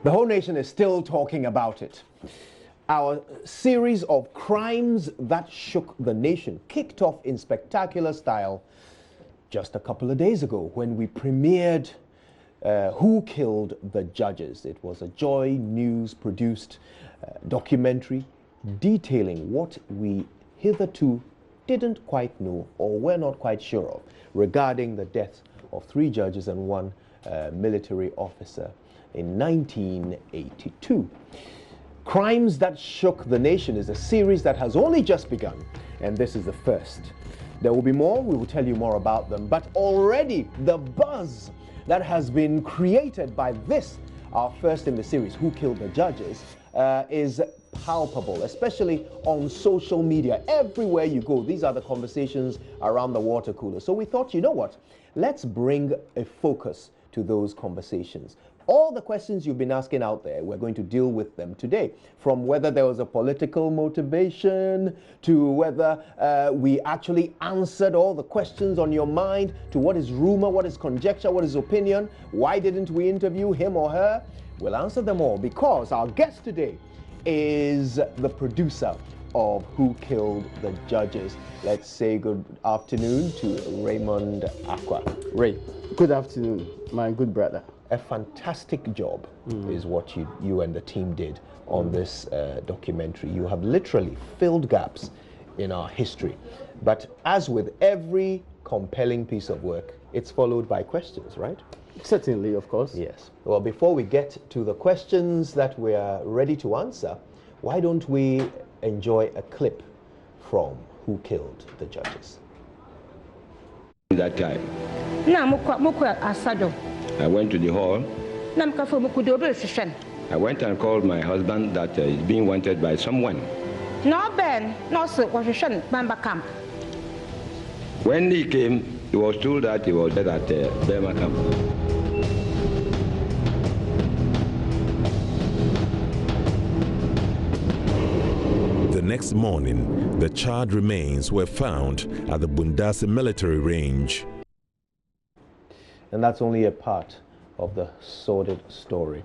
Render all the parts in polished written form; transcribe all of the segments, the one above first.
The whole nation is still talking about it. Our series of crimes that shook the nation kicked off in spectacular style just a couple of days ago when we premiered Who Killed the Judges. It was a JoyNews produced documentary detailing what we hitherto didn't quite know or were not quite sure of regarding the deaths of 3 judges and 1 military officer in 1982. Crimes That Shook the Nation is a series that has only just begun, and this is the first. There will be more, we will tell you more about them, but already the buzz that has been created by this, our first in the series, Who Killed the Judges, is palpable, especially on social media. Everywhere you go, these are the conversations around the water cooler. So we thought, you know what, let's bring a focus to those conversations. All the questions you've been asking out there, we're going to deal with them today. From whether there was a political motivation, to whether we actually answered all the questions on your mind, to what is rumor, what is conjecture, what is opinion, why didn't we interview him or her? We'll answer them all because our guest today is the producer of Who Killed the Judges. Let's say good afternoon to Raymond Aqua. Ray, good afternoon, my good brother. A fantastic job is what you and the team did on this documentary. You have literally filled gaps in our history. But as with every compelling piece of work, it's followed by questions, right? Certainly, of course. Yes. Well, before we get to the questions that we are ready to answer, why don't we enjoy a clip from Who Killed the Judges? That time, I went to the hall. I went and called my husband that is being wanted by someone. When he came, he was told that he was dead at Burma camp. The next morning, the charred remains were found at the Bundasi military range. And that's only a part of the sordid story.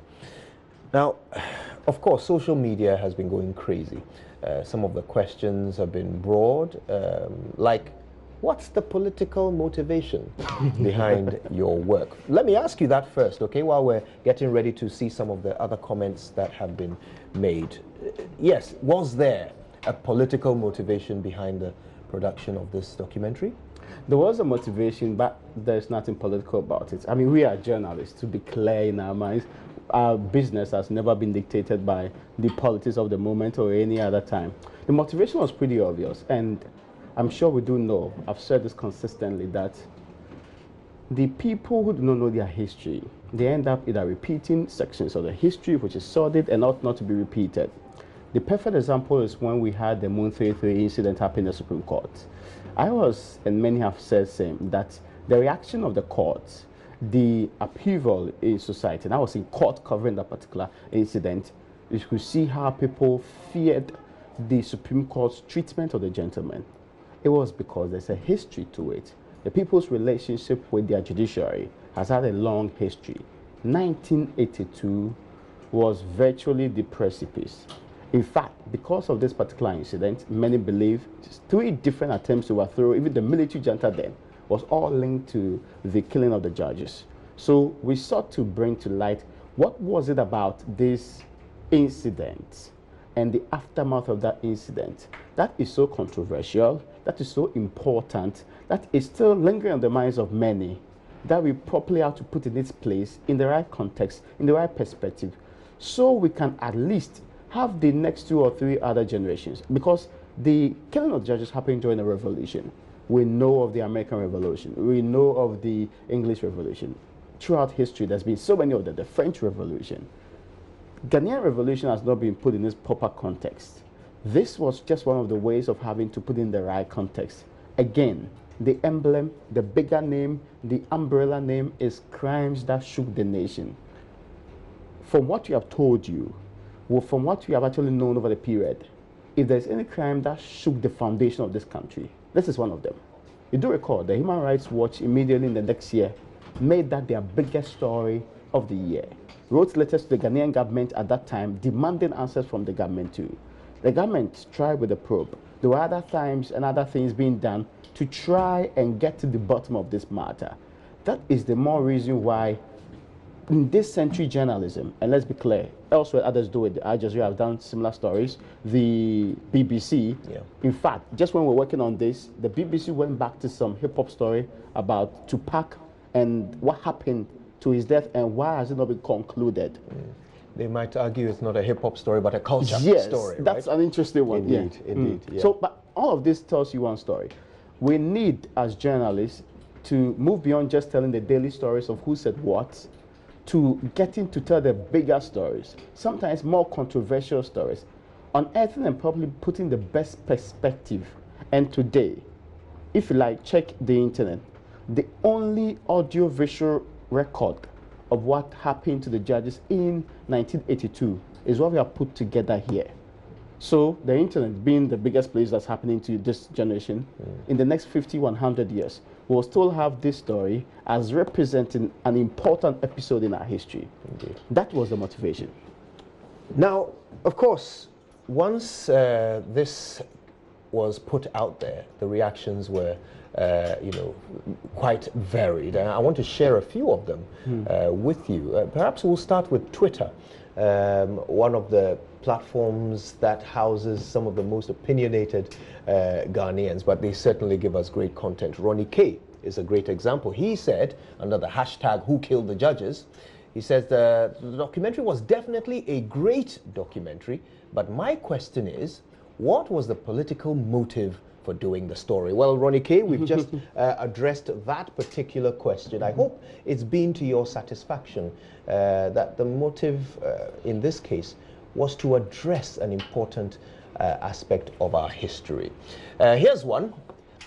Now, of course, social media has been going crazy. Some of the questions have been broad, like, what's the political motivation behind your work? Let me ask you that first, okay, while we're getting ready to see some of the other comments that have been made. Yes, was there a political motivation behind the production of this documentary? There was a motivation, but there's nothing political about it. I mean, we are journalists, to be clear in our minds. Our business has never been dictated by the politics of the moment or any other time. The motivation was pretty obvious, and I'm sure we do know, I've said this consistently, that the people who do not know their history, they end up either repeating sections of the history which is sordid and ought not to be repeated. The perfect example is when we had the Moon 33 incident happen in the Supreme Court. I was, and many have said same, that the reaction of the court, the upheaval in society, and I was in court covering that particular incident, you could see how people feared the Supreme Court's treatment of the gentleman. It was because there's a history to it. The people's relationship with their judiciary has had a long history. 1982 was virtually the precipice. In fact, because of this particular incident, many believe 3 different attempts to overthrow even the military junta then was all linked to the killing of the judges. So we sought to bring to light what was it about this incident and the aftermath of that incident that is so controversial, that is so important, that is still lingering on the minds of many, that we properly have to put in its place in the right context, in the right perspective, so we can at least have the next 2 or 3 other generations. Because the killing of judges happened during the revolution. We know of the American Revolution. We know of the English Revolution. Throughout history, there's been so many of them. The French Revolution. Ghanaian Revolution has not been put in its proper context. This was just one of the ways of having to put in the right context. Again, the emblem, the bigger name, the umbrella name is Crimes That Shook the Nation. From what we have told you, well, from what we have actually known over the period, if there's any crime that shook the foundation of this country, this is one of them. You do recall the Human Rights Watch immediately in the next year made that their biggest story of the year. wrote letters to the Ghanaian government at that time, demanding answers from the government too. The government tried with the probe. There were other times and other things being done to try and get to the bottom of this matter. That is the more reason why in this century journalism, and let's be clear, elsewhere others do it. Al Jazeera have done similar stories. The BBC, in fact, just when we're working on this, the BBC went back to some hip-hop story about Tupac and what happened to his death and why has it not been concluded. They might argue it's not a hip-hop story, but a culture story, that's right? an interesting one. Indeed, indeed. Yeah. So, but all of this tells you one story. We need, as journalists, to move beyond just telling the daily stories of who said what, to getting to tell the bigger stories, sometimes more controversial stories, unearthing and probably putting the best perspective. And today, if you like, check the internet, the only audio-visual record of what happened to the judges in 1982 is what we have put together here. So the internet being the biggest place that's happening to this generation, in the next 50, 100 years, we'll still have this story as representing an important episode in our history. Indeed. That was the motivation. Now, of course, once this was put out there, the reactions were, quite varied. And I want to share a few of them with you. Perhaps we'll start with Twitter, one of the platforms that houses some of the most opinionated Ghanaians, but they certainly give us great content. Ronnie K is a great example. He said, under the hashtag Who Killed the Judges, he says the documentary was definitely a great documentary, but my question is, what was the political motive for doing the story? Well, Ronnie K, we've just addressed that particular question. I hope it's been to your satisfaction that the motive in this case was to address an important aspect of our history. Here's one.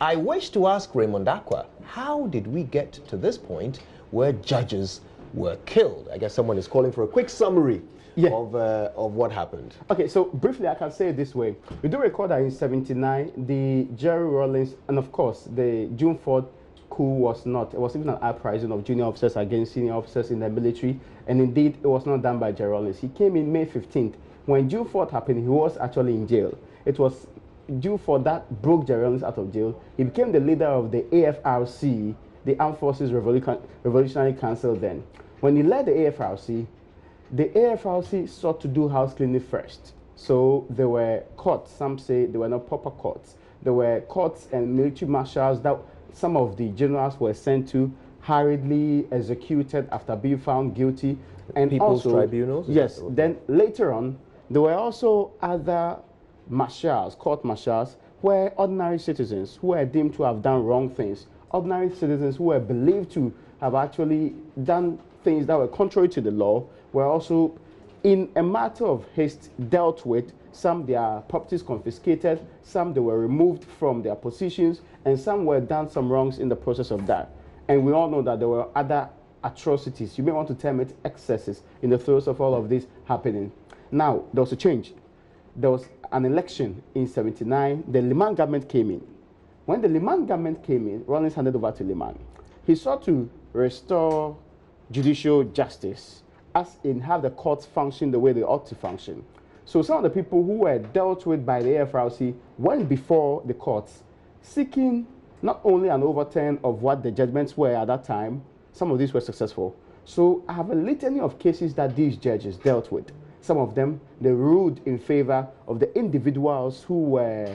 I wish to ask Raymond Aqua, how did we get to this point where judges were killed? I guess someone is calling for a quick summary of what happened. Okay, so briefly I can say it this way. We do record that in 79, the Jerry Rawlings, and of course the June 4th coup was not, it was even an uprising of junior officers against senior officers in the military, and indeed it was not done by Jerry Rawlings. He came in May 15th. When June 4th happened, he was actually in jail. It was June 4th that broke Jerry Rawlings out of jail. He became the leader of the AFRC, the Armed Forces Revolutionary Council then. When he led the AFRC sought to do house cleaning first. So there were courts, some say they were not proper courts. There were courts and military marshals that some of the generals were sent to, hurriedly executed after being found guilty. And People's also, tribunals? Yes, then later on, there were also other marshals, court marshals, where ordinary citizens who were deemed to have done wrong things, ordinary citizens who were believed to have actually done things that were contrary to the law, were also, in a matter of haste, dealt with. Some their properties confiscated, some they were removed from their positions, and some were done some wrongs in the process of that. And we all know that there were other atrocities, you may want to term it excesses, in the throes of all of this happening. Now, there was a change. There was an election in 79. The Liman government came in. When the Liman government came in, Rawlings handed over to Liman. He sought to restore judicial justice, as in have the courts function the way they ought to function. So some of the people who were dealt with by the AFRC went before the courts, seeking not only an overturn of what the judgments were at that time, some of these were successful. So I have a litany of cases that these judges dealt with. Some of them, they ruled in favor of the individuals who were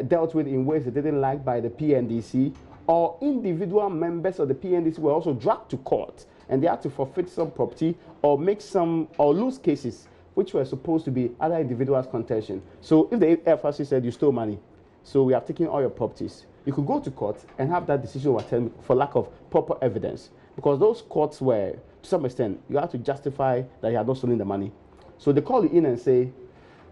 dealt with in ways they didn't like by the PNDC, or individual members of the PNDC were also dragged to court and they had to forfeit some property or make some, or lose cases which were supposed to be other individuals' contention. So if the FRC said you stole money, so we have taken all your properties, you could go to court and have that decision overturned for lack of proper evidence. Because those courts were, to some extent, you have to justify that you had not stolen the money. So they call you in and say,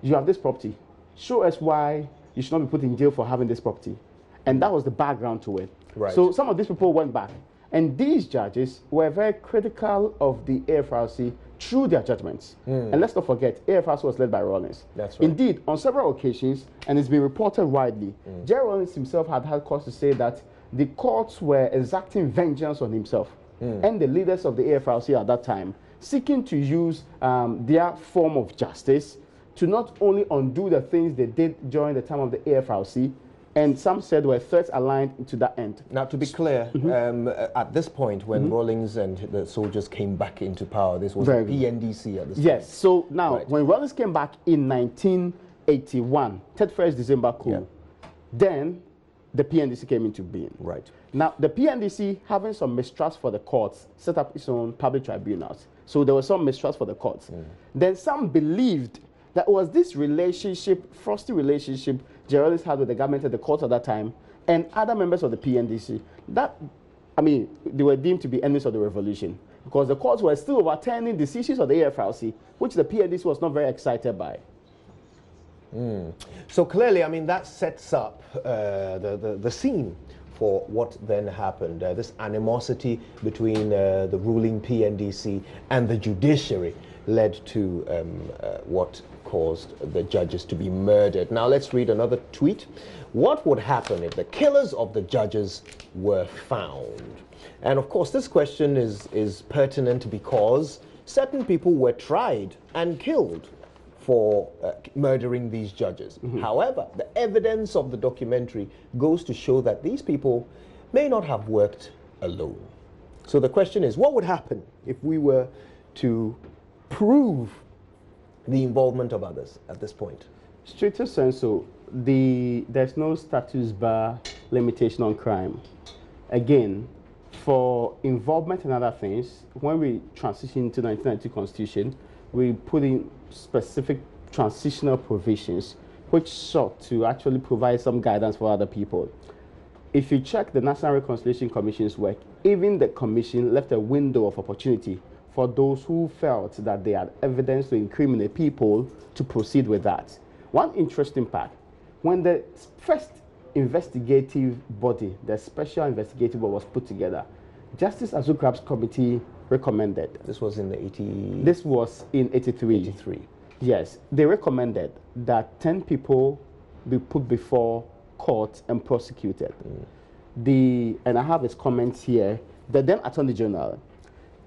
you have this property. Show us why you should not be put in jail for having this property. And that was the background to it. Right. So some of these people went back. And these judges were very critical of the AFRC through their judgments. And let's not forget, AFRC was led by Rawlings. That's right. Indeed, on several occasions, and it's been reported widely, Jerry Rawlings himself had cause to say that the courts were exacting vengeance on himself and the leaders of the AFRC at that time, seeking to use their form of justice to not only undo the things they did during the time of the AFRC, and some said were threats aligned to that end. Now, to be clear, at this point, when Rawlings and the soldiers came back into power, this was the PNDC at this Yes, point. so now, when Rawlings came back in 1981, 31st December coup, then the PNDC came into being. Right. Now, the PNDC, having some mistrust for the courts, set up its own public tribunals. So there was some mistrust for the courts. Then some believed that it was this relationship, frosty relationship Rawlings had with the government and the courts at that time, and other members of the PNDC, that, I mean, they were deemed to be enemies of the revolution, because the courts were still overturning decisions of the AFRC, which the PNDC was not very excited by. So clearly, I mean, that sets up the scene for what then happened. This animosity between the ruling PNDC and the judiciary led to what caused the judges to be murdered. Now let's read another tweet. What would happen if the killers of the judges were found? And of course, this question is pertinent because certain people were tried and killed for murdering these judges. However, the evidence of the documentary goes to show that these people may not have worked alone. So the question is, what would happen if we were to prove the involvement of others at this point? Stricter sensu, there's no status bar limitation on crime. Again, for involvement in other things, when we transition to the 1990 Constitution, we put in specific transitional provisions which sought to actually provide some guidance for other people. If you check the National Reconciliation Commission's work, even the commission left a window of opportunity for those who felt that they had evidence to incriminate people to proceed with that. One interesting part, when the first investigative body, the Special Investigative Body, was put together, Justice Azukrab's committee recommended. This was in the 80... This was in 83. 83. Yes, they recommended that 10 people be put before court and prosecuted. And I have his comments here. The then Attorney General,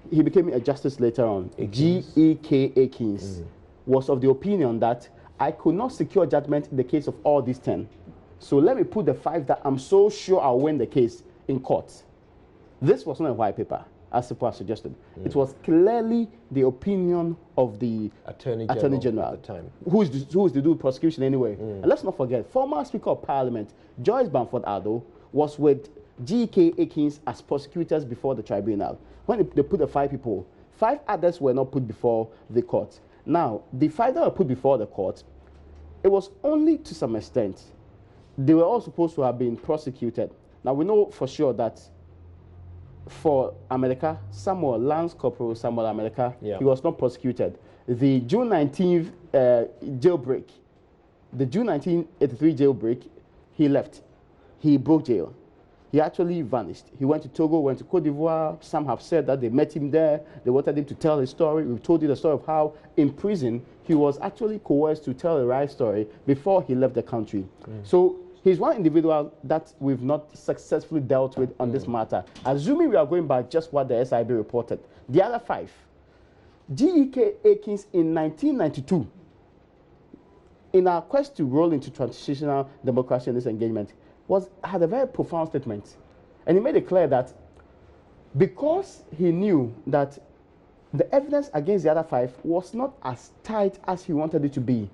he became a justice later on, G.E.K. Akins, was of the opinion that I could not secure judgment in the case of all these 10. So let me put the 5 that I'm so sure I'll win the case in court. This was not a white paper, as people have suggested. It was clearly the opinion of the Attorney General at the time. Who is the dude prosecution anyway. And let's not forget, former Speaker of Parliament, Joyce Bamford Addo, was with G.K. Akins as prosecutors before the tribunal. When they put the 5 people, 5 others were not put before the court. Now, the 5 that were put before the court, it was only to some extent. They were all supposed to have been prosecuted. Now, we know for sure that for America, Lance Corporal Samuel America, he was not prosecuted. The June 19th jailbreak, the June 1983 jailbreak, he left. He broke jail. He actually vanished. He went to Togo, went to Cote d'Ivoire. Some have said that they met him there. They wanted him to tell his story. We've told you the story of how in prison he was actually coerced to tell the right story before he left the country. So he's one individual that we've not successfully dealt with on this matter. Assuming we are going by just what the SIB reported. The other 5, G.E.K. Akins in 1992, in our quest to roll into transitional democracy and this engagement, had a very profound statement. And he made it clear that because he knew that the evidence against the other 5 was not as tight as he wanted it to be,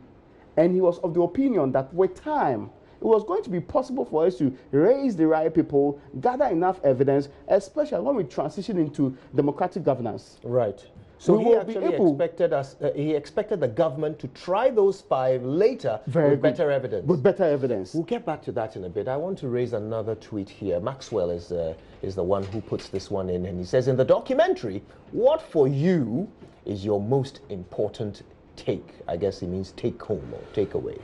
and he was of the opinion that with time, it was going to be possible for us to raise the right people, gather enough evidence, especially when we transition into democratic governance. Right. So he actually expected the government to try those 5 later with better evidence. With better evidence. We'll get back to that in a bit. I want to raise another tweet here. Maxwell is the one who puts this one in, and he says, in the documentary, what for you is your most important take? I guess he means take home or take away.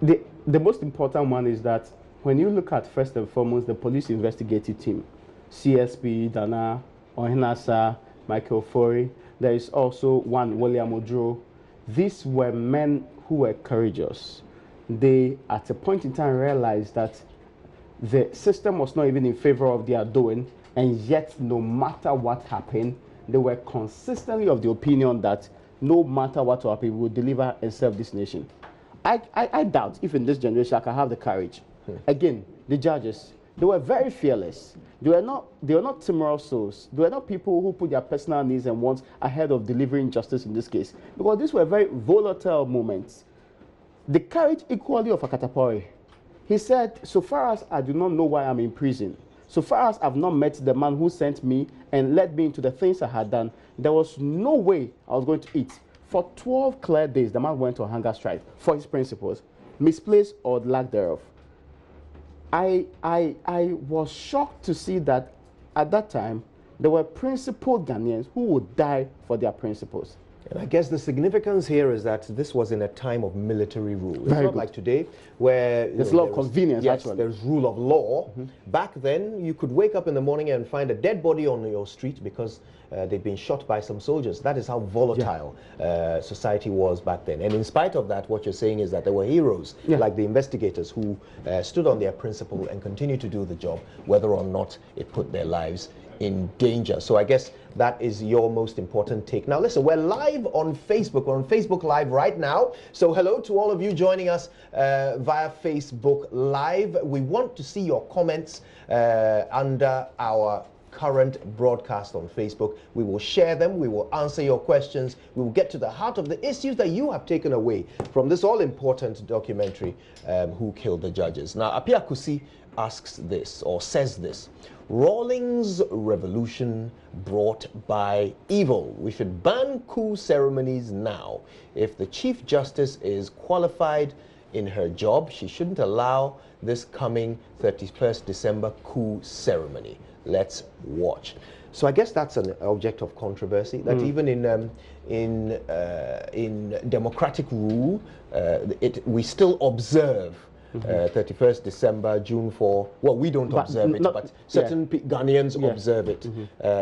The most important one is that when you look at, first and foremost, the police investigative team, CSP, Dana, Ohinasa, Michael Forey, there is also one, William Odro. These were men who were courageous. They, at a point in time, realized that the system was not even in favor of their doing, and yet, no matter what happened, they were consistently of the opinion that no matter what will happen, we will deliver and serve this nation. I doubt if in this generation I can have the courage. Again, the judges, they were very fearless. They were not timorous souls. They were not people who put their personal needs and wants ahead of delivering justice in this case. Because these were very volatile moments. The courage equally of Akatapori. He said, so far as I do not know why I'm in prison, so far as I've not met the man who sent me and led me into the things I had done, there was no way I was going to eat. For 12 clear days, the man went on hunger strike for his principles, misplaced or lack thereof. I was shocked to see that at that time, there were principled Ghanaians who would die for their principles. And I guess the significance here is that this was in a time of military rule. It's Very not good. like today, where There's a lot of convenience, yes, actually. there's rule of law. Back then, you could wake up in the morning and find a dead body on your street because they'd been shot by some soldiers. That is how volatile society was back then. And in spite of that, what you're saying is that there were heroes, like the investigators, who stood on their principle and continued to do the job, whether or not it put their lives in danger. So I guess that is your most important take. Now listen, we're live on Facebook. We're on Facebook Live right now. So hello to all of you joining us via Facebook Live. We want to see your comments under our current broadcast on Facebook. We will share them. We will answer your questions. We will get to the heart of the issues that you have taken away from this all-important documentary, Who Killed the Judges. Now, Apia Kusi asks this, or says this: Rawlings revolution brought by evil. We should ban coup ceremonies now. If the Chief Justice is qualified in her job, she shouldn't allow this coming 31st December coup ceremony. Let's watch. So I guess that's an object of controversy, that even in democratic rule, we still observe 31st December, June 4. Well, we don't observe it, but certain Ghanaians observe it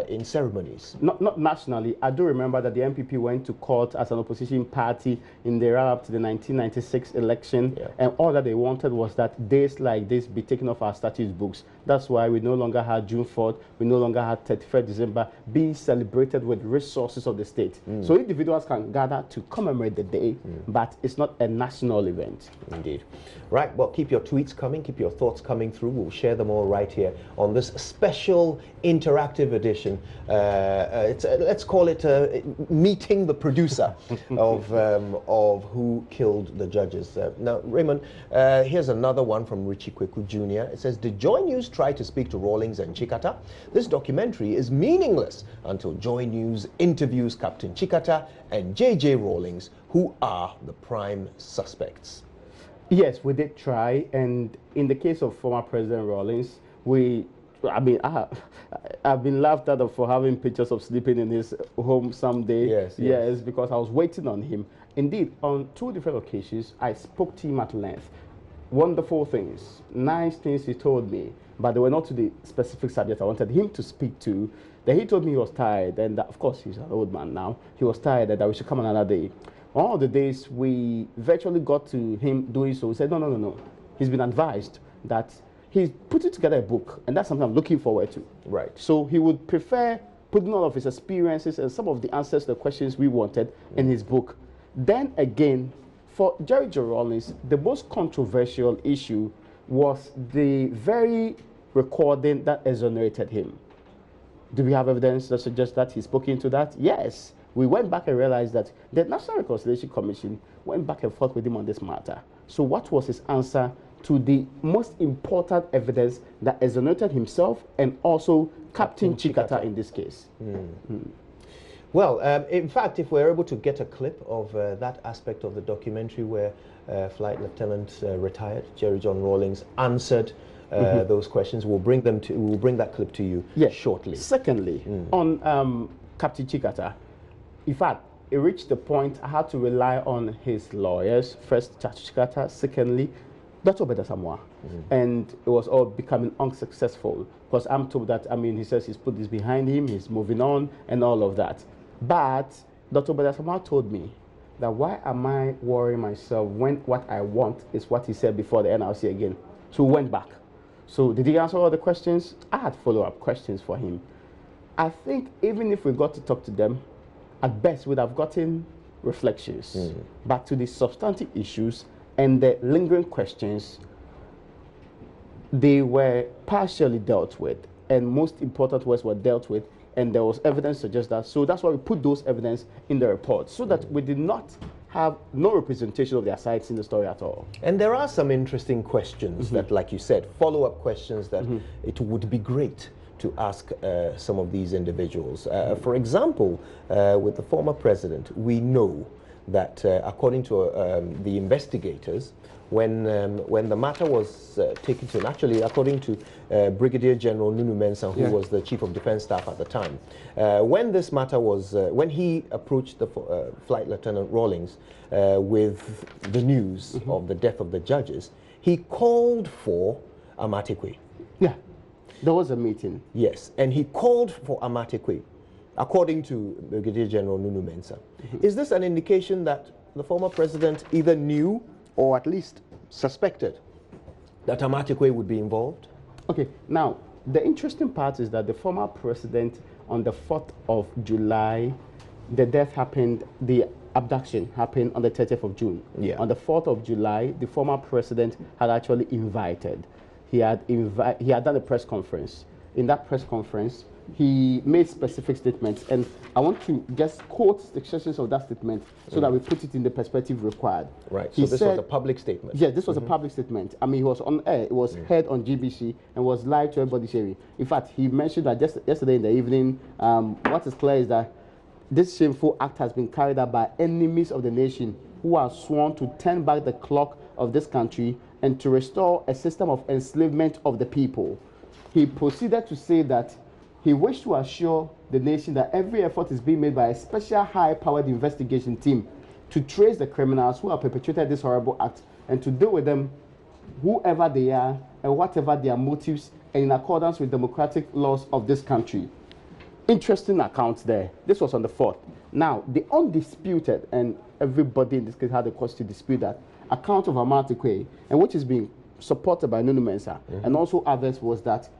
in ceremonies. Not nationally. I do remember that the MPP went to court as an opposition party in the run-up to the 1996 election, and all that they wanted was that days like this be taken off our statute books. That's why we no longer had June 4th, we no longer had 31st December being celebrated with resources of the state. So individuals can gather to commemorate the day, but it's not a national event. Indeed. Right, well, keep your tweets coming, keep your thoughts coming through. We'll share them all right here on this special interactive edition. Let's call it meeting the producer of Who Killed the Judges. Now, Raymond, here's another one from Richie Kweku Jr. It says, did JoyNews try to speak to Rawlings and Chikata? This documentary is meaningless until JoyNews interviews Captain Chikata and JJ Rawlings, who are the prime suspects. Yes, we did try, and in the case of former President Rawlings, I've been laughed at for having pictures of sleeping in his home someday. Yes, because I was waiting on him. Indeed, on 2 different occasions, I spoke to him at length. Wonderful things, nice things he told me, but they were not to the specific subject I wanted him to speak to. Then he told me he was tired, and of course he's an old man now. He was tired and that we should come another day. One of the days we virtually got to him doing so, he said, no. He's been advised that he's putting together a book, and that's something I'm looking forward to. Right. So he would prefer putting all of his experiences and some of the answers to the questions we wanted in his book. Then again, for Jerry Joe Rawlings, the most controversial issue was the very recording that exonerated him. Do we have evidence that suggests that he spoke into that? Yes. We went back and realized that the National Reconciliation Commission went back and forth with him on this matter. So what was his answer to the most important evidence that exonerated himself and also Captain Chikata in this case? Well, in fact, if we're able to get a clip of that aspect of the documentary where Flight Lieutenant retired Jerry John Rawlings answered those questions, we'll bring that clip to you shortly. Secondly, on Captain Chikata, in fact, it reached the point I had to rely on his lawyers. First, Judge Chikata. Secondly, Dr. Beda Samoa. And it was all becoming unsuccessful because I'm told that, he says he's put this behind him, he's moving on, and all of that. But Dr. Beda Samoa told me that why am I worrying myself when what I want is what he said before the NRC again? So we went back. So did he answer all the questions? I had follow-up questions for him. I think even if we got to talk to them, at best we'd have gotten reflections back to the substantive issues and the lingering questions. They were partially dealt with, and most important ones were dealt with, and there was evidence to suggest that. So that's why we put those evidence in the report, so that we did not have no representation of their sides in the story at all. And there are some interesting questions that, like you said, follow-up questions that it would be great to ask some of these individuals. For example, with the former president, we know that according to the investigators, when the matter was taken to, and actually according to Brigadier General Nunu Mensah, who was the Chief of Defense Staff at the time, when this matter was, when he approached the Flight Lieutenant Rawlings with the news of the death of the judges, he called for Amatikwe. Yeah, there was a meeting. Yes, and he called for Amatikwe, according to Brigadier General Nunu Mensah. Is this an indication that the former president either knew or at least suspected that Amatikwe would be involved? Okay, now, the interesting part is that the former president, on the 4th of July, the death happened, the abduction happened on the 30th of June. Yeah. On the 4th of July, the former president had actually invited. He had done a press conference. In that press conference, he made specific statements, and I want to just quote the sections of that statement so that we put it in the perspective required. Right, so this was a public statement. Yes, this was a public statement. I mean, he was on air, it was heard on GBC, and was live to everybody's hearing. In fact, he mentioned that just yesterday in the evening, what is clear is that this shameful act has been carried out by enemies of the nation who are sworn to turn back the clock of this country and to restore a system of enslavement of the people. He proceeded to say that he wished to assure the nation that every effort is being made by a special high-powered investigation team to trace the criminals who have perpetrated this horrible act and to deal with them, whoever they are and whatever their motives, and in accordance with democratic laws of this country. Interesting accounts there. This was on the 4th. Now, the undisputed, and everybody in this case had a cause to dispute that, account of Amatikwe, and which is being supported by Nunu Mensah and also others, was that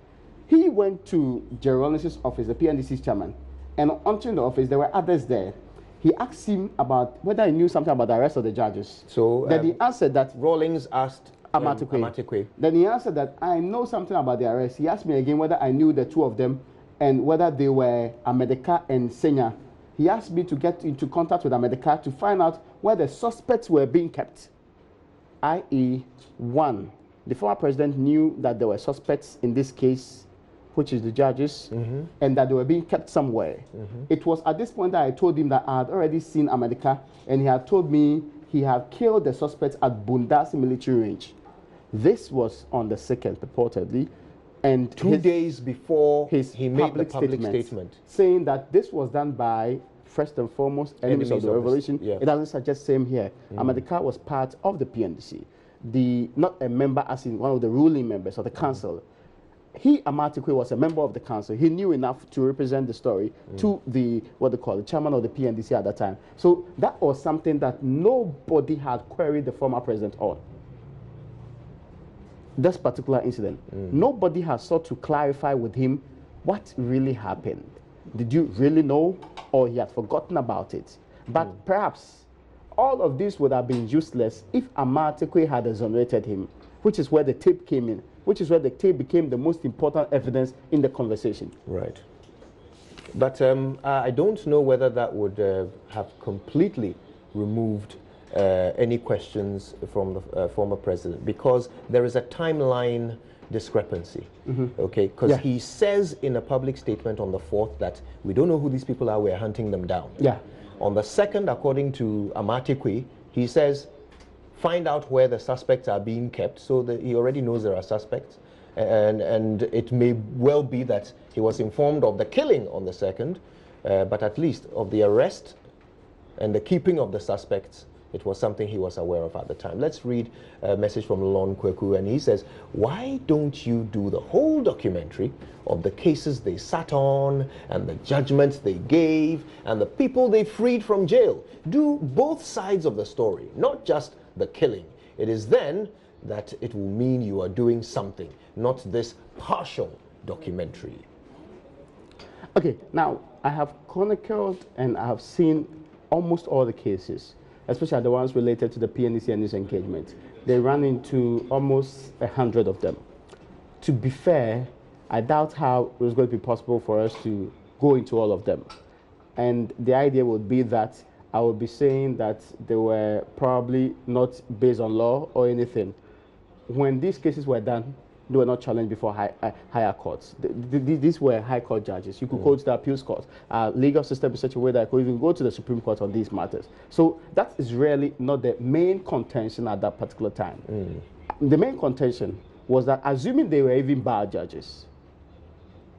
he went to Jerry Rawlings' office, the PNDC's chairman, and on entering the office, there were others there. He asked him about whether he knew something about the arrest of the judges. So then he answered that Rawlings asked Amatikwe. Then he answered that I know something about the arrest. He asked me again whether I knew the two of them and whether they were Amedeka and Senya. He asked me to get into contact with Amedeka to find out where the suspects were being kept, i.e., one, the former president knew that there were suspects in this case, which is the judges, and that they were being kept somewhere. It was at this point that I told him that I had already seen America, and he had told me he had killed the suspects at Bundasi military range. This was on the 2nd, purportedly, and 2 days before he made the public statement, saying that this was done by, first and foremost, enemies of the revolution. It doesn't suggest same here. America was part of the PNDC, not a member as in one of the ruling members of the council. He, Amatikwe, was a member of the council. He knew enough to represent the story to the, what they call the chairman of the PNDC at that time. So that was something that nobody had queried the former president on. This particular incident. Nobody has sought to clarify with him what really happened. Did you really know, or he had forgotten about it? But perhaps all of this would have been useless if Amatikwe had exonerated him, which is where the tape came in, which is where the tape became the most important evidence in the conversation. Right. But I don't know whether that would have completely removed any questions from the former president, because there is a timeline discrepancy, okay? Because he says in a public statement on the 4th that we don't know who these people are, we're hunting them down. On the 2nd, according to Amatikwe, he says, find out where the suspects are being kept, so that he already knows there are suspects. And it may well be that he was informed of the killing on the 2nd, but at least of the arrest and the keeping of the suspects, it was something he was aware of at the time. Let's read a message from Lon Kweku, and he says, why don't you do the whole documentary of the cases they sat on and the judgments they gave and the people they freed from jail? Do both sides of the story, not just the killing. It is then that it will mean you are doing something, not this partial documentary. Okay, now I have chronicled and I have seen almost all the cases, especially the ones related to the PNDC and news engagement. They ran into almost 100 of them. To be fair, I doubt how it was going to be possible for us to go into all of them. And the idea would be that I would be saying that they were probably not based on law or anything. When these cases were done, they were not challenged before higher courts. These were high court judges. You could go to the appeals court. Our legal system is such a way that I could even go to the Supreme Court on these matters. So that is really not the main contention at that particular time. The main contention was that, assuming they were even bad judges,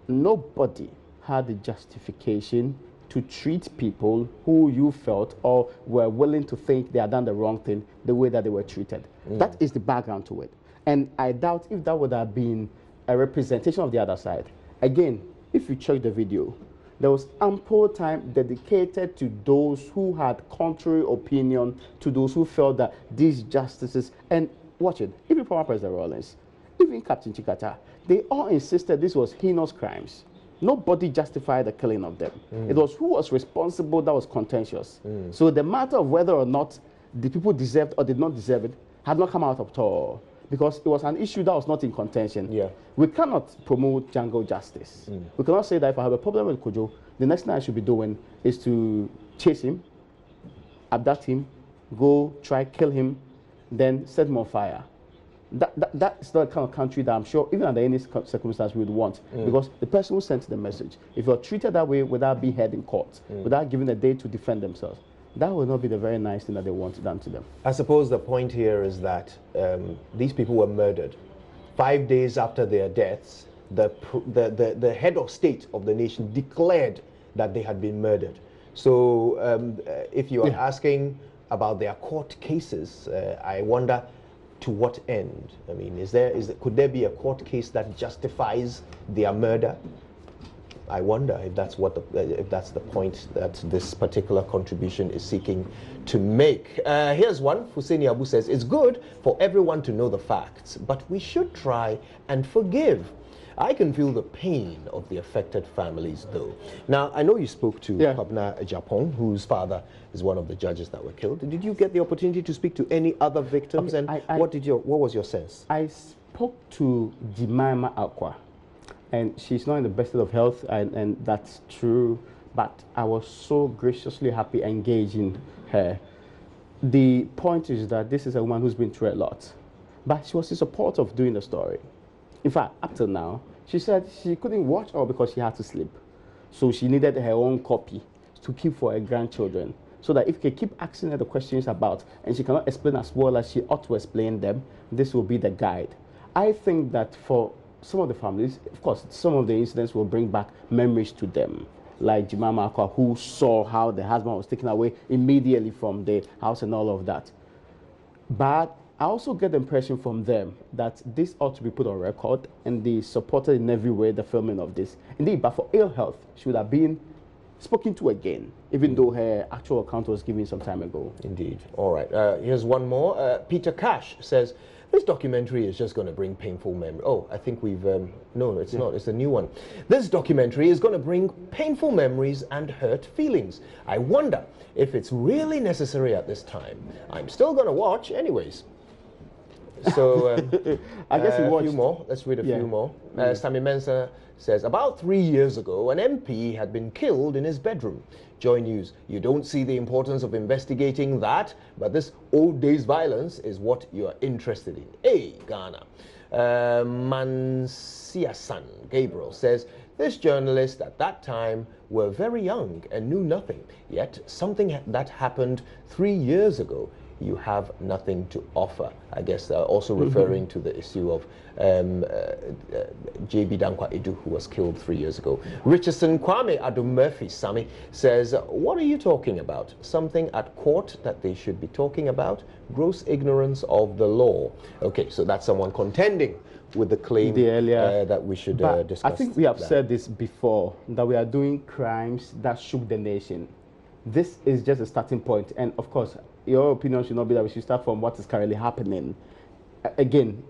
nobody had the justification to treat people who you felt or were willing to think they had done the wrong thing the way that they were treated. That is the background to it. And I doubt if that would have been a representation of the other side. Again, if you check the video, there was ample time dedicated to those who had contrary opinion, to those who felt that these justices, and watch it, even former President Rawlings, even Captain Chikata, they all insisted this was heinous crimes. Nobody justified the killing of them. It was who was responsible that was contentious. So the matter of whether or not the people deserved or did not deserve it had not come out at all, because it was an issue that was not in contention. We cannot promote jungle justice. We cannot say that if I have a problem with Kojo, the next thing I should be doing is to chase him, abduct him, go try kill him, then set him on fire. That's not the kind of country that I'm sure, even under any circumstance, we would want. Because the person who sent the message, if you're treated that way without being heard in court, without giving a day to defend themselves, that would not be the very nice thing that they want done to them. I suppose the point here is that these people were murdered. 5 days after their deaths, the head of state of the nation declared that they had been murdered. So if you are asking about their court cases, I wonder to what end? I mean, could there be a court case that justifies their murder? I wonder if that's the point that this particular contribution is seeking to make. Here's one. Hussein Abu says, it's good for everyone to know the facts, but we should try and forgive. I can feel the pain of the affected families, though. Now, I know you spoke to Pabna Japon, whose father is one of the judges that were killed. Did you get the opportunity to speak to any other victims? Okay, and what was your sense? I spoke to Jemima Akwa, and she's not in the best state of health, and that's true. But I was so graciously happy engaging her. The point is that this is a woman who's been through a lot, but she was in support of doing the story. In fact, up till now, she said she couldn't watch all because she had to sleep. So she needed her own copy to keep for her grandchildren, so that if you can keep asking her the questions about, and she cannot explain as well as she ought to explain them, this will be the guide. I think that for some of the families, of course, some of the incidents will bring back memories to them, like Jemima Akwa, who saw how the husband was taken away immediately from the house and all of that. But I also get the impression from them that this ought to be put on record, and they supported in every way the filming of this. Indeed, but for ill health, she would have been spoken to again, even though her actual account was given some time ago. Indeed. All right. Here's one more. Peter Cash says, this documentary is just going to bring painful memories. Oh, I think we've... no, it's not. It's a new one. This documentary is going to bring painful memories and hurt feelings. I wonder if it's really necessary at this time. I'm still going to watch anyways. So, I guess we watched a few more. Let's read a few more. Sammy Mensah says, about 3 years ago, an MP had been killed in his bedroom. JoyNews, you don't see the importance of investigating that, but this old days violence is what you are interested in. Hey, Ghana. Mansiasan Gabriel says, this journalist at that time were very young and knew nothing, yet something that happened 3 years ago, you have nothing to offer. I guess also referring to the issue of J.B. Dankwa Edu, who was killed 3 years ago. Richardson Kwame Adum Murphy Sami says, what are you talking about? Something at court that they should be talking about? Gross ignorance of the law. Okay, so that's someone contending with the claim that we should discuss. I think we have said this before, that we are doing crimes that shook the nation. This is just a starting point, and of course, your opinion should not be that we should start from what is currently happening. Again,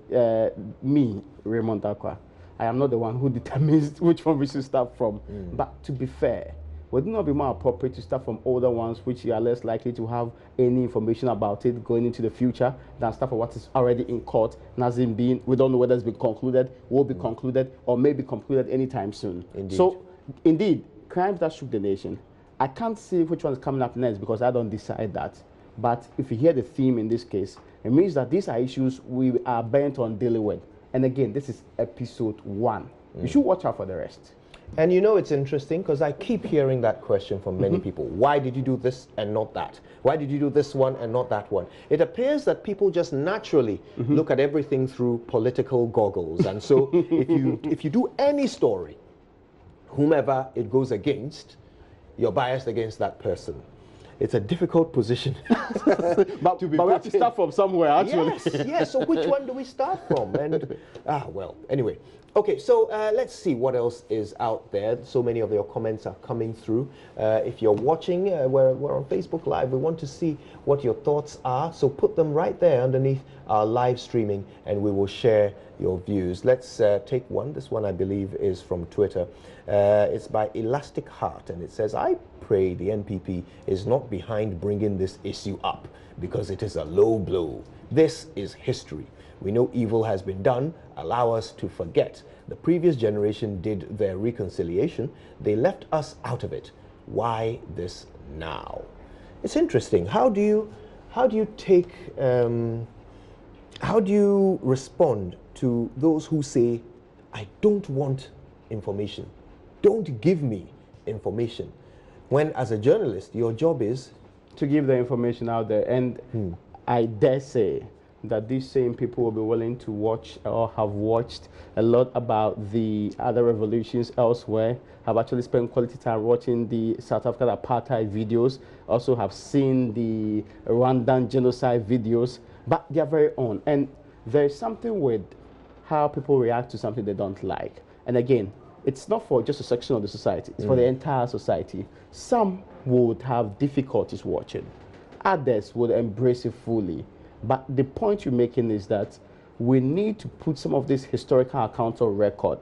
me, Raymond Akwa, I am not the one who determines which one we should start from. But to be fair, would it not be more appropriate to start from older ones, which you are less likely to have any information about it going into the future, than start from what is already in court and hasn't been, we don't know whether it's been concluded, will be concluded, or may be concluded anytime soon. Indeed. So, indeed, crimes that shook the nation. I can't see which one is coming up next because I don't decide that. But if you hear the theme in this case, it means that these are issues we are bent on dealing with. And again, this is episode 1. You should watch out for the rest. And you know, it's interesting because I keep hearing that question from many people. Why did you do this and not that? Why did you do this one and not that one? It appears that people just naturally look at everything through political goggles. And so if you do any story, whomever it goes against, you're biased against that person. It's a difficult position. But we have to start from somewhere, actually. Yes. So which one do we start from? And well, anyway. Okay, so let's see what else is out there. So many of your comments are coming through. If you're watching, we're on Facebook Live. We want to see what your thoughts are. So put them right there underneath our live streaming, and we will share your views. Let's take one. This one, I believe, is from Twitter. It's by Elastic Heart, and it says, I pray the NPP is not behind bringing this issue up because it is a low blow. This is history. We know evil has been done. Allow us to forget. The previous generation did their reconciliation. They left us out of it. Why this now? It's interesting. How do you take? How do you respond to those who say, "I don't want information. Don't give me information," when, as a journalist, your job is to give the information out there? And I dare say that these same people will be willing to watch or have watched a lot about the other revolutions elsewhere, have actually spent quality time watching the South African apartheid videos, also have seen the Rwandan genocide videos, but they are very own. And there's something with how people react to something they don't like. And again, it's not for just a section of the society, it's for the entire society. Some would have difficulties watching, others would embrace it fully. But the point you're making is that we need to put some of these historical accounts on record.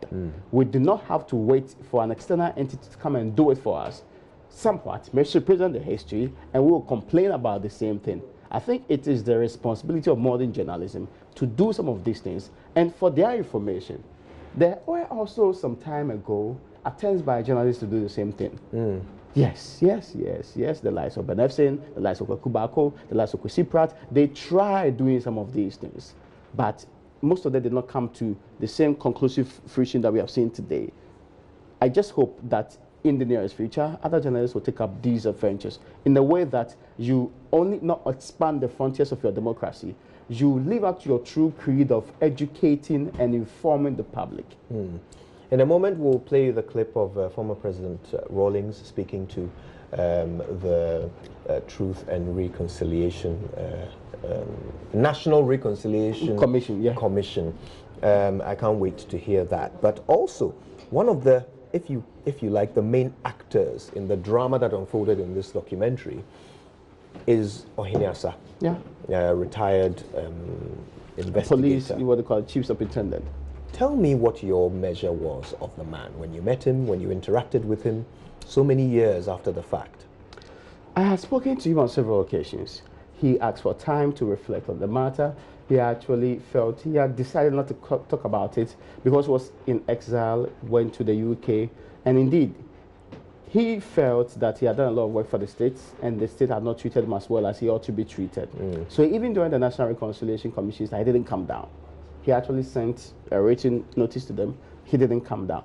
We do not have to wait for an external entity to come and do it for us. Somewhat may represent the history, and we will complain about the same thing. I think it is the responsibility of modern journalism to do some of these things, and for their information. There were also some time ago attempts by journalists to do the same thing. Yes. The likes of Ben Efsin, the likes of Kubako, the likes of Kwesi Pratt, they tried doing some of these things. But most of them did not come to the same conclusive fruition that we have seen today. I just hope that in the nearest future, other journalists will take up these adventures in a way that you only not expand the frontiers of your democracy, you live up to your true creed of educating and informing the public. In a moment, we'll play you the clip of former President Rawlings speaking to the Truth and Reconciliation, National Reconciliation Commission. I can't wait to hear that. But also, one of the, if you like, the main actors in the drama that unfolded in this documentary is Ohiniasa, retired investigator. Police, what they call chief superintendent. Tell me what your measure was of the man when you met him, when you interacted with him, so many years after the fact. I had spoken to him on several occasions. He asked for time to reflect on the matter. He actually felt he had decided not to talk about it because he was in exile, went to the UK, and indeed, he felt that he had done a lot of work for the state, and the state had not treated him as well as he ought to be treated. So even during the National Reconciliation Commission, he didn't come down. He actually sent a written notice to them. He didn't come down.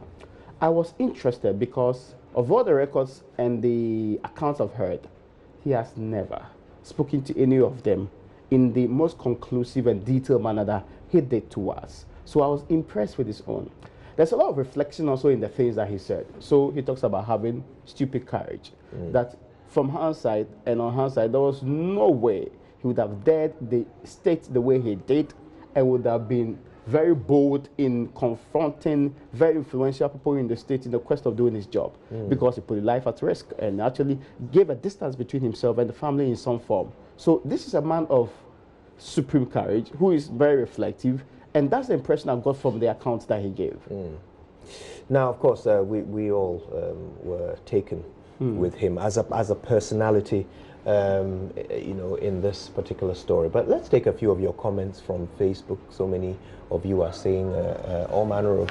I was interested because of all the records and the accounts I've heard, he has never spoken to any of them in the most conclusive and detailed manner that he did to us. So I was impressed with his own. There's a lot of reflection also in the things that he said. So he talks about having stupid courage. That from hindsight and on hindsight, there was no way he would have dared the state the way he did, and would have been very bold in confronting very influential people in the state in the quest of doing his job, because he put his life at risk and actually gave a distance between himself and the family in some form. So this is a man of supreme courage who is very reflective And that's the impression I got from the accounts that he gave. Now, of course, we all were taken with him as a personality, you know, in this particular story. But let's take a few of your comments from Facebook. So many of you are saying all manner of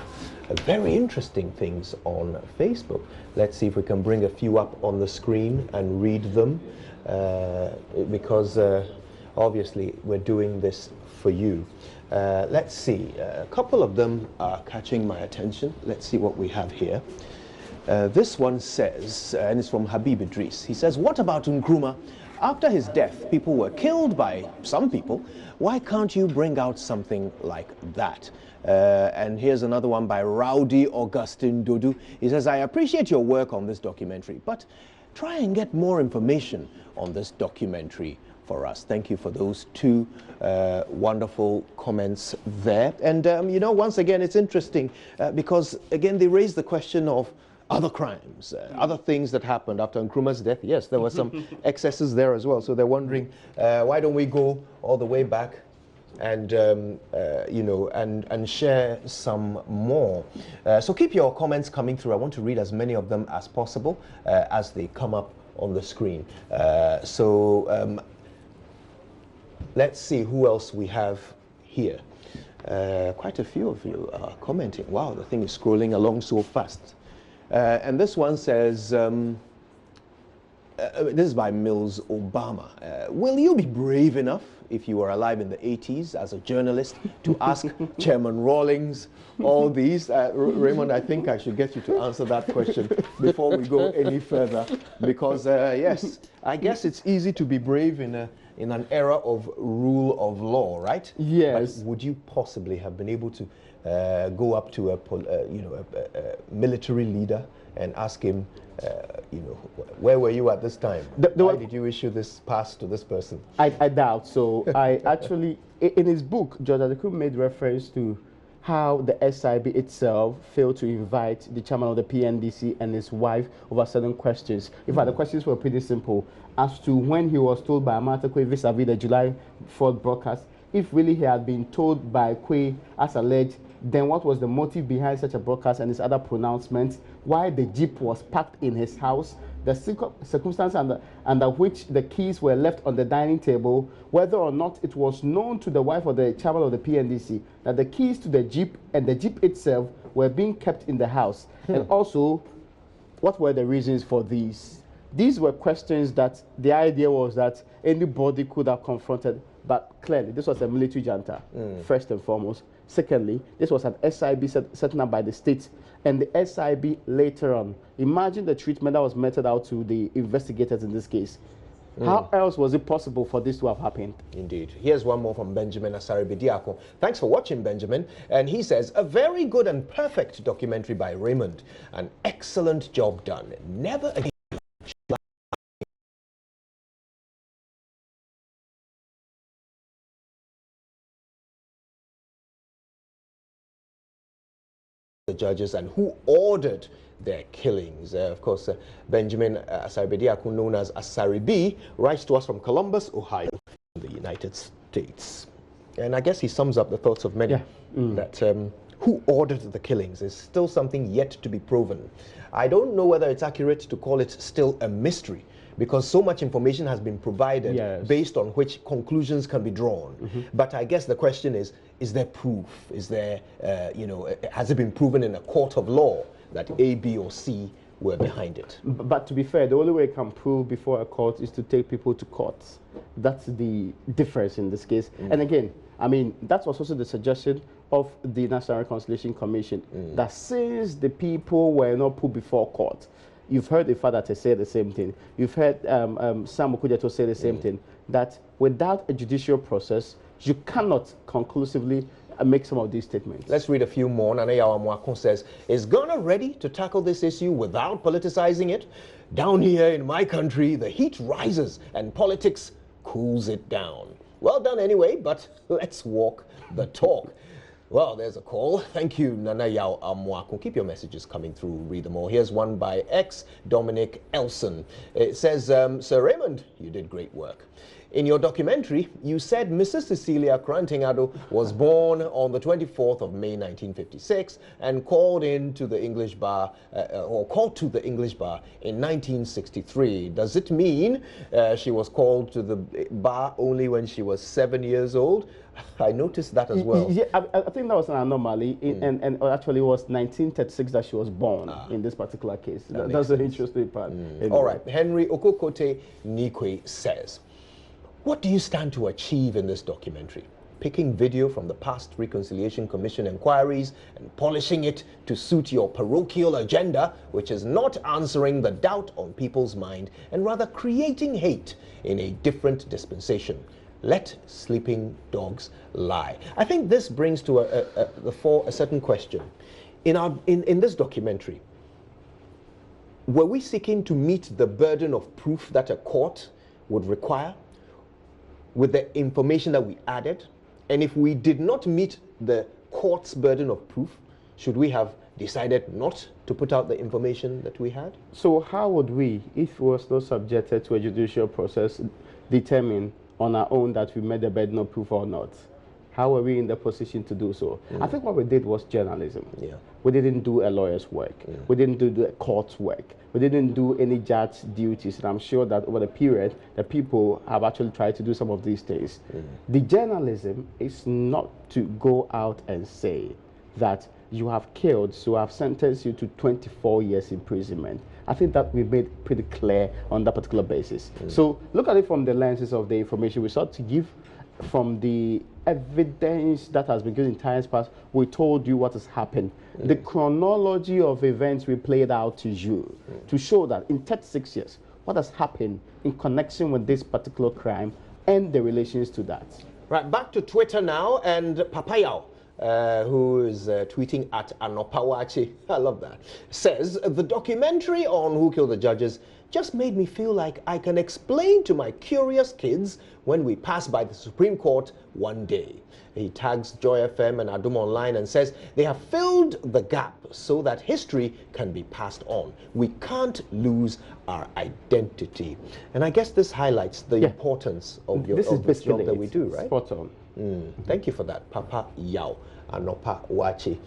very interesting things on Facebook. Let's see if we can bring a few up on the screen and read them, because obviously we're doing this for you. Let's see, a couple of them are catching my attention. Let's see what we have here. This one says, and it's from Habib Idris, he says, what about Nkrumah? After his death, people were killed by some people. Why can't you bring out something like that? And here's another one by Rowdy Augustine Dodu. He says, I appreciate your work on this documentary, but try and get more information on this documentary for us. Thank you for those two wonderful comments there. And, you know, once again, it's interesting because, again, they raise the question of other crimes, other things that happened after Nkrumah's death. Yes, there were some excesses there as well. So they're wondering, why don't we go all the way back and, you know, and share some more. So keep your comments coming through. I want to read as many of them as possible as they come up on the screen. Let's see who else we have here. Quite a few of you are commenting. Wow, the thing is scrolling along so fast. And this one says, this is by Mills Obama. Will you be brave enough, if you were alive in the 80s as a journalist, to ask Chairman Rawlings all these? Raymond, I think I should get you to answer that question before we go any further. Because, yes, I guess it's easy to be brave in an era of rule of law, right? Yes. But would you possibly have been able to go up to a military leader and ask him, you know, where were you at this time? Why did you issue this pass to this person? I doubt. So I actually, in his book, George Adeku made reference to how the SIB itself failed to invite the chairman of the PNDC and his wife over certain questions. In fact, the questions were pretty simple as to when he was told by Amata Kwe vis-a-vis the July 4th broadcast, if really he had been told by Kwe as alleged, then what was the motive behind such a broadcast and his other pronouncements, why the jeep was parked in his house, the circumstance under which the keys were left on the dining table, whether or not it was known to the wife of the chairman of the PNDC that the keys to the jeep and the jeep itself were being kept in the house. And also, what were the reasons for these? These were questions that the idea was that anybody could have confronted, but clearly this was a military junta, first and foremost. Secondly, this was an SIB set up by the state, and the SIB later on. Imagine the treatment that was meted out to the investigators in this case. How else was it possible for this to have happened? Indeed. Here's one more from Benjamin Asaribidiako. Thanks for watching, Benjamin. And he says, a very good and perfect documentary by Raymond. An excellent job done. Never again. The judges and who ordered their killings. Of course, Benjamin Asaribidiako, known as Asaribi, writes to us from Columbus, Ohio, in the United States. And I guess he sums up the thoughts of many, that who ordered the killings is still something yet to be proven. I don't know whether it's accurate to call it still a mystery, because so much information has been provided based on which conclusions can be drawn. But I guess the question is there proof? Is there, you know, has it been proven in a court of law that A, B, or C were behind it? But to be fair, the only way it can prove before a court is to take people to court. That's the difference in this case. And again, I mean, that was also the suggestion of the National Reconciliation Commission, that since the people were not put before court, you've heard the father to say the same thing. You've heard Sam Okujeto say the same thing, that without a judicial process, you cannot conclusively make some of these statements. Let's read a few more. Nana Yawamwakon says, is Ghana ready to tackle this issue without politicizing it? Down here in my country, the heat rises and politics cools it down. Well done anyway, but let's walk the talk. Well, there's a call. Thank you, Nana Yao Amwako. Keep your messages coming through. Read them all. Here's one by Dominic Elson. It says, Sir Raymond, you did great work. In your documentary, you said Mrs. Cecilia Krantingado was born on the 24th of May 1956 and called to the English bar in 1963. Does it mean she was called to the bar only when she was 7 years old? I noticed that as well. Yeah, I think that was an anomaly, and actually it was 1936 that she was born in this particular case. That's an interesting part. Anyway. All right, Henry Okokote Nikwe says, what do you stand to achieve in this documentary? Picking video from the past Reconciliation Commission inquiries and polishing it to suit your parochial agenda, which is not answering the doubt on people's mind and rather creating hate in a different dispensation. Let sleeping dogs lie. I think this brings to the fore a certain question. In this documentary, were we seeking to meet the burden of proof that a court would require with the information that we added? And if we did not meet the court's burden of proof, should we have decided not to put out the information that we had? So how would we, if we were still subjected to a judicial process, determine on our own that we met the burden of proof or not? How are we in the position to do so? I think what we did was journalism. Yeah. We didn't do a lawyer's work. We didn't do the court's work. We didn't do any judge duties. And I'm sure that over the period, the people have actually tried to do some of these things. The journalism is not to go out and say that you have killed, so I've sentenced you to 24 years imprisonment. I think that we made pretty clear on that particular basis. So look at it from the lenses of the information we sought to give, from the evidence that has been given in times past. We told you what has happened. The chronology of events we played out to you to show that in 36 years, what has happened in connection with this particular crime and the relations to that. Right, back to Twitter now, and Papayao, who is tweeting at Anopawachi, I love that, says, the documentary on Who Killed the Judges just made me feel like I can explain to my curious kids when we pass by the Supreme Court one day. He tags Joy FM and Adum Online and says they have filled the gap so that history can be passed on. We can't lose our identity. And I guess this highlights the importance of this job that we do, right? Spot on. Thank you for that, Papa Yao Anopa Wachi,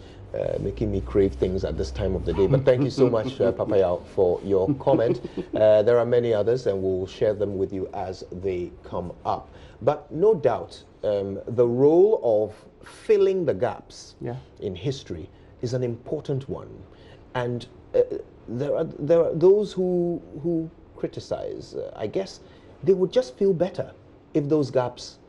making me crave things at this time of the day. But thank you so much, Papa Yao, for your comment. There are many others, and we'll share them with you as they come up. But no doubt, the role of filling the gaps in history is an important one. And there are those who criticize. I guess they would just feel better if those gaps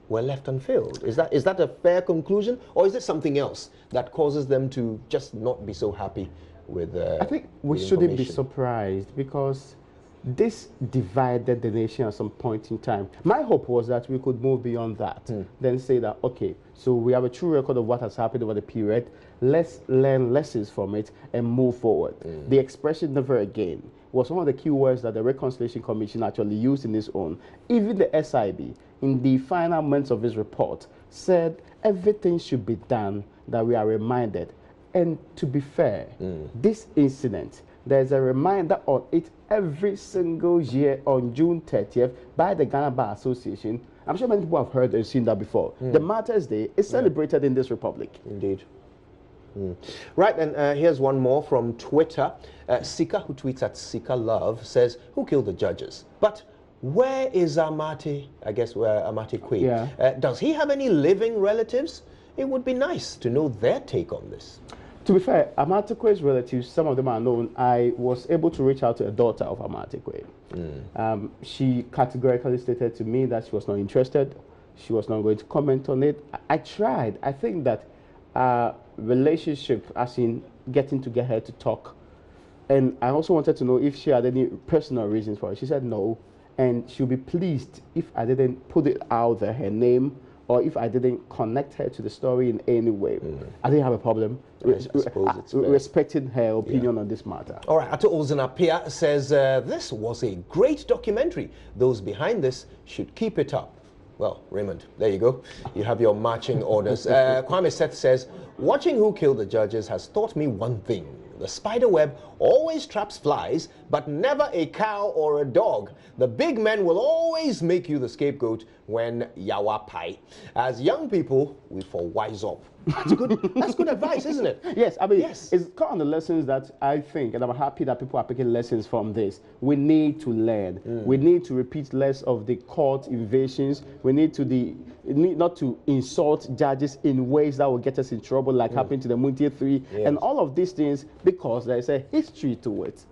were left unfilled. Is that a fair conclusion, or is it something else that causes them to just not be so happy with I think we shouldn't be surprised, because this divided the nation at some point in time. My hope was that we could move beyond that, then say that, okay, so we have a true record of what has happened over the period, let's learn lessons from it and move forward. The expression "never again" was one of the key words that the Reconciliation Commission actually used in its own. Even the SIB, in the final months of his report, said everything should be done that we are reminded. And to be fair, this incident, there's a reminder on it every single year on June 30th by the Ghana Bar Association. I'm sure many people have heard and seen that before. The Martyrs' Day is celebrated in this republic. Indeed. Right, and here's one more from Twitter. Sika, who tweets at Sika Love, says, who killed the judges? But where is Amate? I guess where Amate Queen. Does he have any living relatives? It would be nice to know their take on this. To be fair, Amatekwe's relatives, some of them are known. I was able to reach out to a daughter of Amatekwe. She categorically stated to me that she was not interested. She was not going to comment on it. I tried. I think that relationship, as in getting to get her to talk. And I also wanted to know if she had any personal reasons for it. She said no. And she'll be pleased if I didn't put it out there, her name, or if I didn't connect her to the story in any way. I didn't have a problem respecting her opinion on this matter. All right, Ato Ozanapia says, this was a great documentary. Those behind this should keep it up. Well, Raymond, there you go. You have your marching orders. Kwame Seth says, watching Who Killed the Judges has taught me one thing. The spider web always traps flies, but never a cow or a dog. The big men will always make you the scapegoat when yawa pie. As young people, we for wise up. That's good advice, isn't it? Yes, I mean, yes. It's kind of the lessons that I think, and I'm happy that people are picking lessons from this. We need to learn. We need to repeat less of the court invasions. We need not to insult judges in ways that will get us in trouble, like happened to the Muntie 3, and all of these things, because there's a history to it.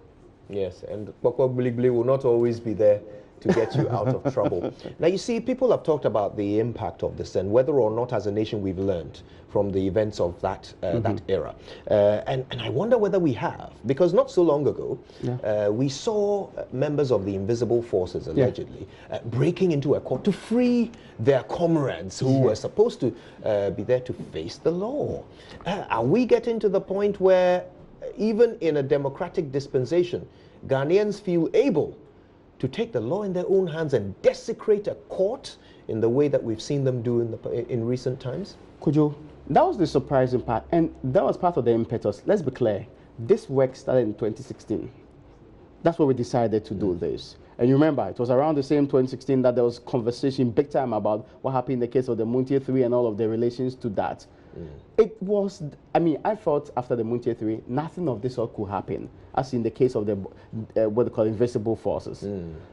Yes, and Bokwa Bligli will not always be there to get you out of trouble. Now, you see, people have talked about the impact of this and whether or not as a nation we've learned from the events of that that era. And I wonder whether we have, because not so long ago, we saw members of the invisible forces, allegedly, breaking into a court to free their comrades who were supposed to be there to face the law. Are we getting to the point where, even in a democratic dispensation, Ghanaians feel able to take the law in their own hands and desecrate a court in the way that we've seen them do in recent times? Kujo, that was the surprising part, and that was part of the impetus. Let's be clear, this work started in 2016. That's why we decided to do this. And you remember, it was around the same 2016 that there was conversation big time about what happened in the case of the Muntie 3 and all of the relations to that. It was, I mean, I thought after the Muntie 3, nothing of this sort could happen, as in the case of the, what they call invisible forces.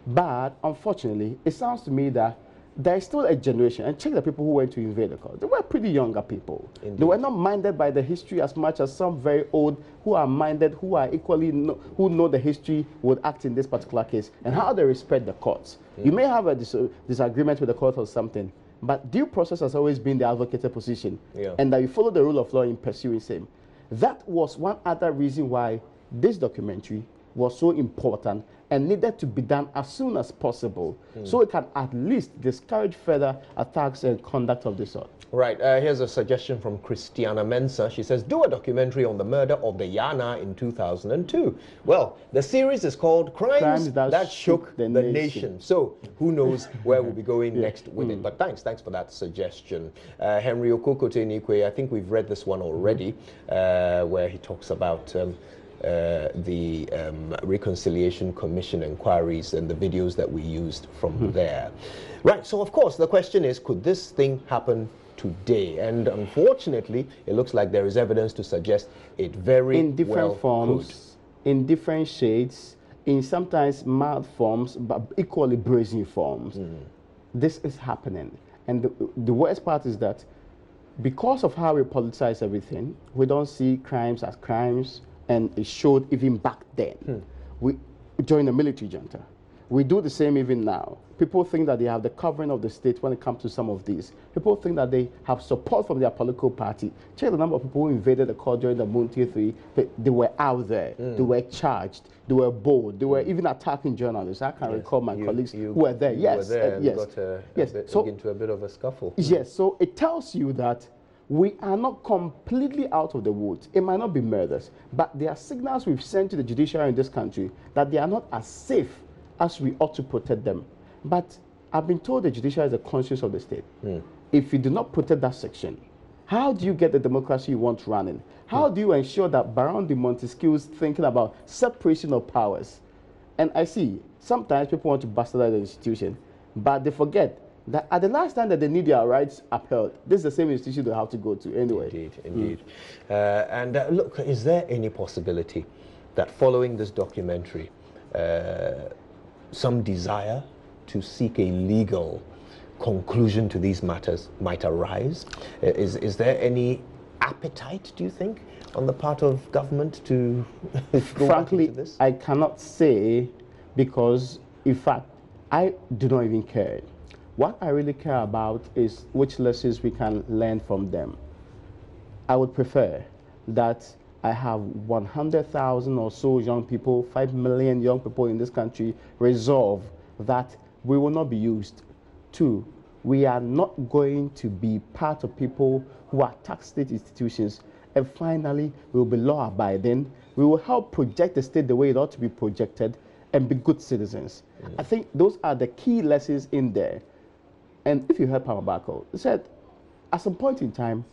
But unfortunately, it sounds to me that there is still a generation, and check the people who went to invade the court. They were pretty younger people. Indeed. They were not minded by the history as much as some very old who are minded, who are equally, who know the history would act in this particular case, and how they respect the courts. You may have a disagreement with the court or something, but due process has always been the advocated position, and that you follow the rule of law in pursuing same. That was one other reason why this documentary was so important and needed to be done as soon as possible, so it can at least discourage further attacks and conduct of this sort. Right, here's a suggestion from Christiana Mensa. She says, do a documentary on the murder of the Yana in 2002. Well, the series is called Crimes That Shook the Nation. So, who knows where we'll be going next with it. But thanks for that suggestion. Henry Okokote-Nikwe, I think we've read this one already, where he talks about the Reconciliation Commission inquiries and the videos that we used from there. Right, so of course the question is, could this thing happen today? And unfortunately, it looks like there is evidence to suggest it very in different forms, in different shades, in sometimes mild forms, but equally brazen forms. This is happening. And the worst part is that because of how we politicize everything, we don't see crimes as crimes, and it showed even back then. We joined the military junta. We do the same even now. People think that they have the covering of the state when it comes to some of these. People think that they have support from their political party. Check the number of people who invaded the court during the Muntie 3. They were out there. They were charged. They were bold. They were even attacking journalists. I can recall my colleagues who were there. Yes, got into a bit of a scuffle. Yes, so it tells you that we are not completely out of the woods. It might not be murders, but there are signals we've sent to the judiciary in this country that they are not as safe as we ought to protect them. But I've been told the judiciary is the conscience of the state. If you do not protect that section, how do you get the democracy you want running? How do you ensure that Baron de Montesquieu's thinking about separation of powers? And I see sometimes people want to bastardize the institution, but they forget that at the last time that they need their rights upheld, this is the same institution they have to go to anyway. Indeed. Look, is there any possibility that following this documentary, some desire to seek a legal conclusion to these matters might arise? Is there any appetite, do you think, on the part of government to go back into this? I cannot say, because in fact, I do not even care. What I really care about is which lessons we can learn from them. I would prefer that I have 100,000 or so young people, 5 million young people in this country resolve that we will not be used. 2, we are not going to be part of people who attack state institutions. And finally, we will be law-abiding. We will help project the state the way it ought to be projected and be good citizens. I think those are the key lessons in there. And if you heard Pama Bako, he said, at some point in time,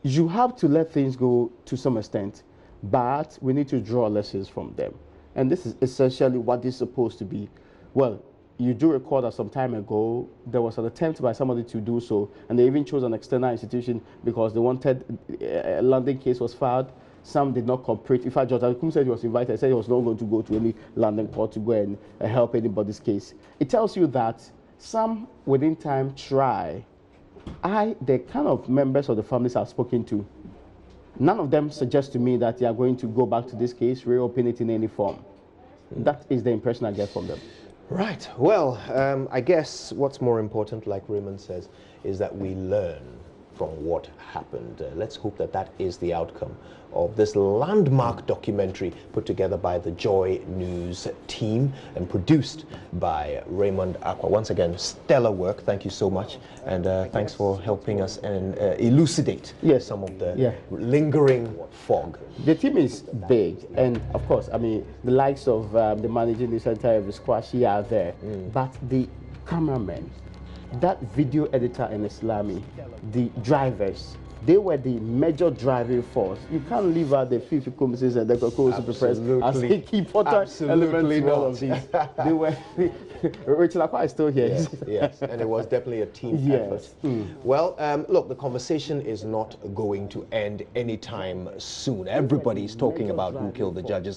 you have to let things go to some extent. but we need to draw lessons from them. And this is essentially what is supposed to be. Well, you do recall that some time ago, there was an attempt by somebody to do so, and they even chose an external institution because they wanted, a London case was filed. Some did not cooperate. In fact, Judge Akum said he was invited, said he was not going to go to any London court to go and help anybody's case. It tells you that some within time try. The kind of members of the families I've spoken to, none of them suggest to me that they are going to go back to this case, reopen it in any form. That is the impression I get from them. Right. Well, I guess what's more important, like Raymond says, is that we learn from what happened. Let's hope that that is the outcome of this landmark documentary put together by the JoyNews team and produced by Raymond Aqua. Once again, stellar work. Thank you so much. And thanks for helping us and elucidate some of the lingering fog. The team is big. And of course, I mean, the likes of the managing the center of the squash here are there. But the cameramen, that video editor in Islami, the drivers, they were the major driving force. You can't leave out the Fifi-Kumsis and the Kokos as a key important element in all of these. They were, Rachel Akwa is still here. Yes, yes, and it was definitely a team effort. Well, look, the conversation is not going to end anytime soon. Everybody's talking about who killed the judges.